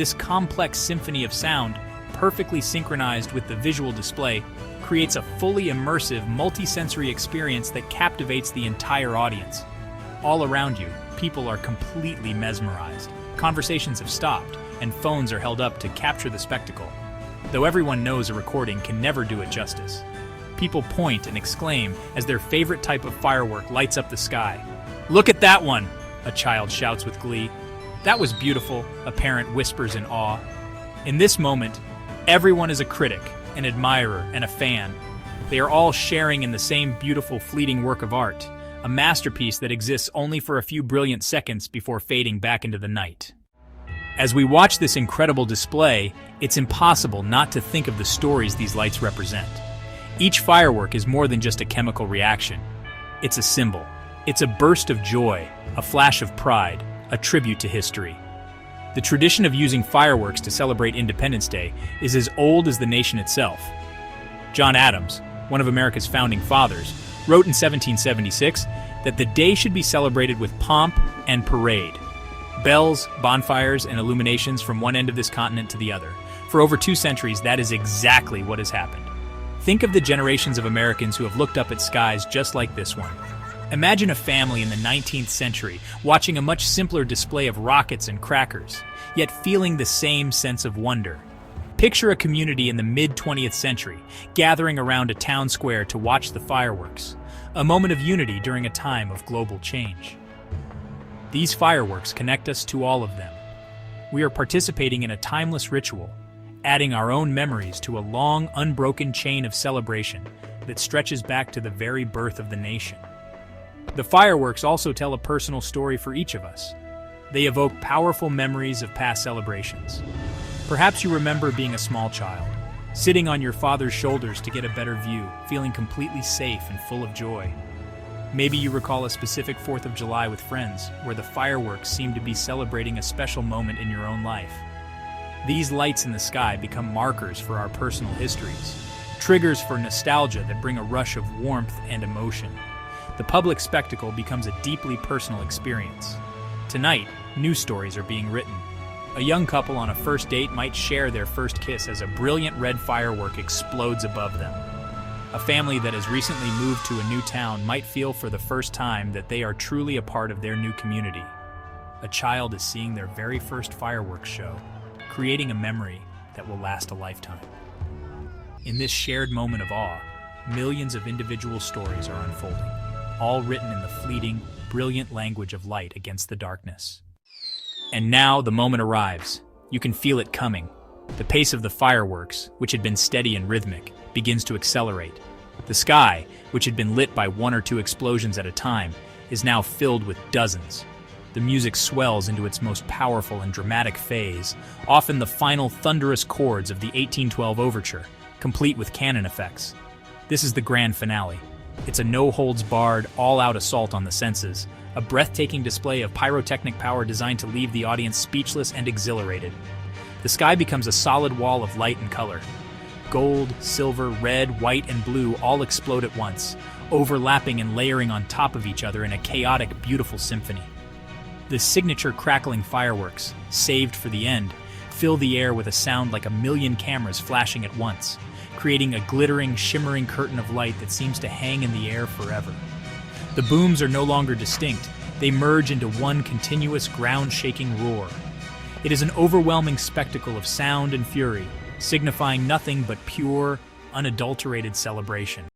This complex symphony of sound, perfectly synchronized with the visual display, creates a fully immersive, multi-sensory experience that captivates the entire audience. All around you, people are completely mesmerized. Conversations have stopped, and phones are held up to capture the spectacle. Though everyone knows a recording can never do it justice. People point and exclaim as their favorite type of firework lights up the sky. "Look at that one!" a child shouts with glee. "That was beautiful," a parent whispers in awe. In this moment, everyone is a critic, an admirer, and a fan. They are all sharing in the same beautiful, fleeting work of art, a masterpiece that exists only for a few brilliant seconds before fading back into the night. As we watch this incredible display, it's impossible not to think of the stories these lights represent. Each firework is more than just a chemical reaction. It's a symbol. It's a burst of joy, a flash of pride, a tribute to history. The tradition of using fireworks to celebrate Independence Day is as old as the nation itself. John Adams, one of America's founding fathers, wrote in 1776 that the day should be celebrated with pomp and parade. Bells, bonfires, and illuminations from one end of this continent to the other. For over 2 centuries, that is exactly what has happened. Think of the generations of Americans who have looked up at skies just like this one. Imagine a family in the 19th century watching a much simpler display of rockets and crackers, yet feeling the same sense of wonder. Picture a community in the mid-20th century gathering around a town square to watch the fireworks, a moment of unity during a time of global change. These fireworks connect us to all of them. We are participating in a timeless ritual, adding our own memories to a long, unbroken chain of celebration that stretches back to the very birth of the nation. The fireworks also tell a personal story for each of us. They evoke powerful memories of past celebrations. Perhaps you remember being a small child, sitting on your father's shoulders to get a better view, feeling completely safe and full of joy. Maybe you recall a specific 4th of July with friends, where the fireworks seem to be celebrating a special moment in your own life. These lights in the sky become markers for our personal histories, triggers for nostalgia that bring a rush of warmth and emotion. The public spectacle becomes a deeply personal experience. Tonight, new stories are being written. A young couple on a first date might share their first kiss as a brilliant red firework explodes above them. A family that has recently moved to a new town might feel for the first time that they are truly a part of their new community. A child is seeing their very first fireworks show, creating a memory that will last a lifetime. In this shared moment of awe, millions of individual stories are unfolding, all written in the fleeting, brilliant language of light against the darkness. And now the moment arrives. You can feel it coming. The pace of the fireworks, which had been steady and rhythmic, begins to accelerate. The sky, which had been lit by 1 or 2 explosions at a time, is now filled with dozens. The music swells into its most powerful and dramatic phase, often the final thunderous chords of the 1812 overture, complete with cannon effects. This is the grand finale. It's a no-holds-barred, all-out assault on the senses, a breathtaking display of pyrotechnic power designed to leave the audience speechless and exhilarated. The sky becomes a solid wall of light and color. Gold, silver, red, white, and blue all explode at once, overlapping and layering on top of each other in a chaotic, beautiful symphony. The signature crackling fireworks, saved for the end, fill the air with a sound like a million cameras flashing at once, creating a glittering, shimmering curtain of light that seems to hang in the air forever. The booms are no longer distinct. They merge into one continuous, ground-shaking roar. It is an overwhelming spectacle of sound and fury, signifying nothing but pure, unadulterated celebration.